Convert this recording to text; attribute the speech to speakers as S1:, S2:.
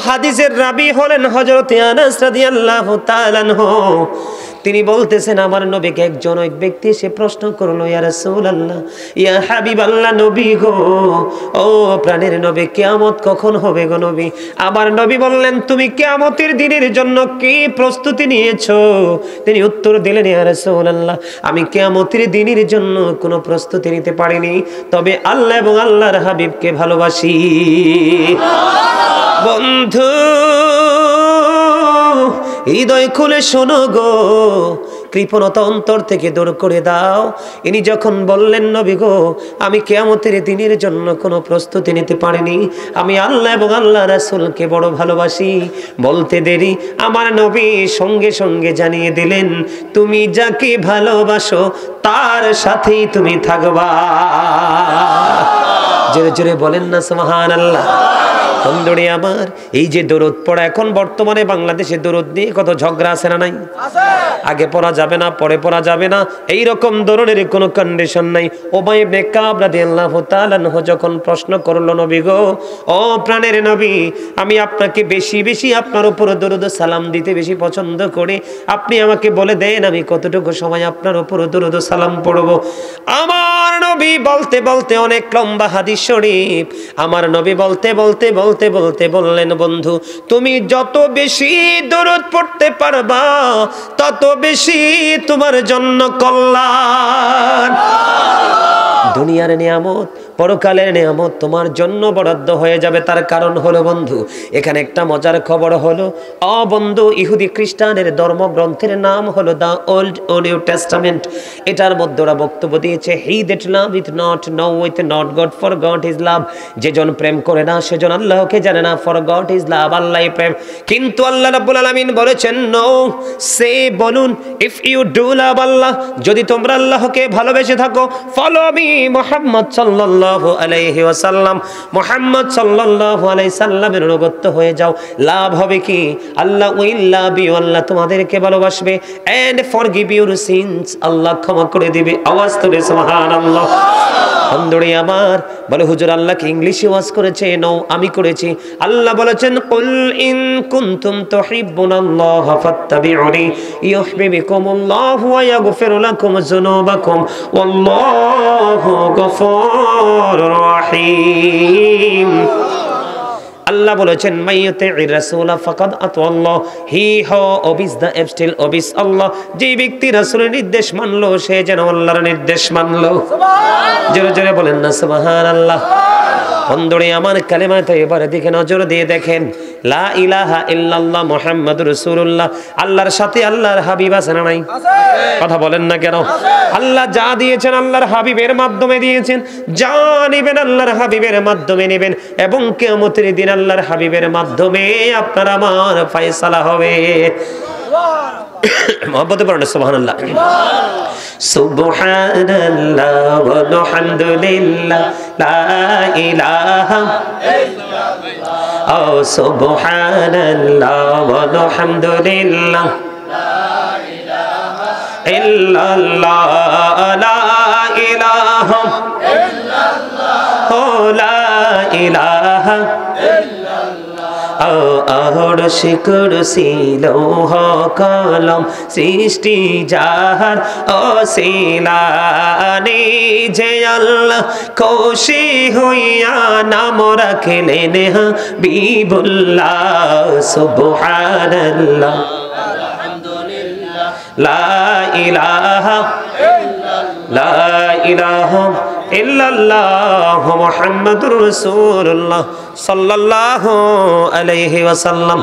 S1: হাদিসের রাবী হলেন হযরত আনাস রাদিয়াল্লাহু তাআলা আনহু। তিনি বলতেছেন আমার নবীকে একজন এক ব্যক্তি এসে প্রশ্ন করলো, ইয়া রাসূলুল্লাহ, ইয়া হাবিবাল্লাহ, নবী গো, ও প্রাণের নবী, কিয়ামত কখন হবে গো নবী? আমার নবী বললেন, তুমি কিয়ামতের দিনের জন্য কি প্রস্তুতি নিয়েছো? তিনি উত্তর দিলেন, ইয়া রাসূলুল্লাহ, আমি কিয়ামতের দিনের জন্য কোনো প্রস্তুতি নিতে পারিনি, তবে আল্লাহ এবং আল্লাহর হাবিবকে ভালোবাসি। বন্ধু হৃদয় খুলে শোনো গো, কৃপণতা অন্তর থেকে দূর করে দাও। ইনি যখন বললেন, নবী গো, আমি কিয়ামতের দিনের জন্য কোনো প্রস্তুতি নিতে পারিনি, আমি আল্লাহ এবং আল্লাহ রাসূলকে বড় ভালোবাসি, বলতে দেরি আমার নবী সঙ্গে সঙ্গে জানিয়ে দিলেন, তুমি যাকে ভালোবাসো তার সাথেই তুমি থাকবা। জোরে জোরে বলেন না সুবহানাল্লাহ। বন্ধুরে আমার, এই যে দরুদ পড়া, এখন বর্তমানে বাংলাদেশে দরুদ নিয়ে কত ঝগড়া আছে না নাই? আগে পড়া যাবে না, পরে পড়া যাবে না, এই রকম ধরনের কোনো কন্ডিশন নাই। উবাই ইবনে কাব রাদিয়াল্লাহু তাআলা আনহু যখন প্রশ্ন করলো, নবী গো, ও প্রাণের নবী, আমি আপনাকে বেশি বেশি আপনার উপর দরুদ সালাম দিতে বেশি পছন্দ করি, আপনি আমাকে বলে দেন আমি কতটুকু সময় আপনার উপর দরুদ সালাম পড়ব। আমার নবী বলতে বলতে, অনেক লম্বা হাদিস শরীফ, আমার নবী বলতে বলতে বলতে বলতে বললেন, বন্ধু তুমি যত বেশি দরুদ পড়তে পারবা তত বেশি তোমার জন্য কল্যাণ। দুনিয়ার নিয়ামত, পরকালের নিয়ামত তোমার জন্য বরাদ্দ হয়ে যাবে। তার কারণ হলো বন্ধু, এখানে একটা মজার খবর হলো, বন্ধু, ইহুদি খ্রিস্টানের ধর্মগ্রন্থের নাম হলো দ্য ওল্ড ও নিউ টেস্টামেন্ট। এটার মধ্যে ওরা বক্তব্য দিয়েছে, he that loveth not knoweth not God, for God is love. যেজন প্রেম করে না সেজন আল্লাহকে জানে না, ফর গড ইজ লাভ, আল্লাহই প্রেম। কিন্তু আল্লাহ রাব্বুল আলামিন বলেছেন, নো, সে বলুন, ইফ ইউ ডু লাভ আল্লাহ, যদি তোমরা আল্লাহকে ভালোবেসে থাকো, ফলো মি মুহাম্মদ সাল্লাল্লাহু আলাইহি ওয়াসাল্লাম, মুহাম্মদ সাল্লাল্লাহু আলাইহি সাল্লামের অনুগত হয়ে যাও। লাভ হবে কি? আল্লাহ উইল লাভ ইউ, আল্লাহ তোমাদেরকে ভালোবাসবে, এন্ড ফরগিভ ইউর সিনস, আল্লাহ ক্ষমা করে দিবে। আওয়াজ তুলে সুবহানাল্লাহ। বন্ধুরে আমার, বলে হুজুর আল্লাহ কি ইংলিশে ওয়াজ করেছে? নো, আমি করেছি। আল্লাহ বলেছেন, কুল ইন কুনতুম তুহিব্বুনাল্লাহ ফাত্তাবিউনি ইউহিব্বুকুমুল্লাহু ওয়া ইয়াগফির লাকুম যুনুবাকুম ওয়াল্লাহু গফুরুর রহিম। আল্লাহ বলেছেন, মাইয়ুতি'ir রাসূলা ফাকাদ আতাল্লাহ, হি হু ওবিস দা এবস্টিল ওবিস আল্লাহ, যে ব্যক্তি রাসূলের নির্দেশ মানলো সে যেন আল্লাহর নির্দেশ মানলো। সুবহানাল্লাহ। জোরে জোরে বলেন না সুবহানাল্লাহ। বন্ধুরে আমার, কালেমা তাইয়্যিবার দিকে নজর দিয়ে দেখেন, লা ইলাহা ইল্লাল্লাহ মুহাম্মাদুর রাসূলুল্লাহ, আল্লাহর সাথে আল্লাহর হাবিব আছে না নাই? কথা বলেন না কেন? আল্লাহ যা দিয়েছেন আল্লাহর হাবিবের মাধ্যমে দিয়েছেন, যা নেবেন আল্লাহর হাবিবের মাধ্যমে নেবেন, এবং কিয়ামতের দিন আল্লাহর হাবিবের মাধ্যমে আপনার আমার ফয়সালা হবে। মহব্বতে পড়েন সুবহানাল্লাহ। সুবহানাল্লাহ ওয়া আলহামদুলিল্লাহ, লা ইলাহা ইল্লাল্লাহ, ও সুবহানাল্লাহ ওয়া আলহামদুলিল্লাহ, লা ইলাহা ইল্লাল্লাহ, লা ইলাহা ইল্লাল্লাহ, ও লা ইলাহা আরশ কুরসি লৌহ কলম সৃষ্টি যাহার ওসিলানি, যে আল্লাহ খুশি হইয়া নাম রাখলেন হাবিবুল্লাহ। সুবহানাল্লাহ, আলহামদুলিল্লাহ, লা ইলাহা ইল্লাল্লাহ, লা ইলাহা ইল্লাল্লাহ মুহাম্মাদুর রাসূলুল্লাহ সাল্লাল্লাহু আলাইহি ওয়াসাল্লাম।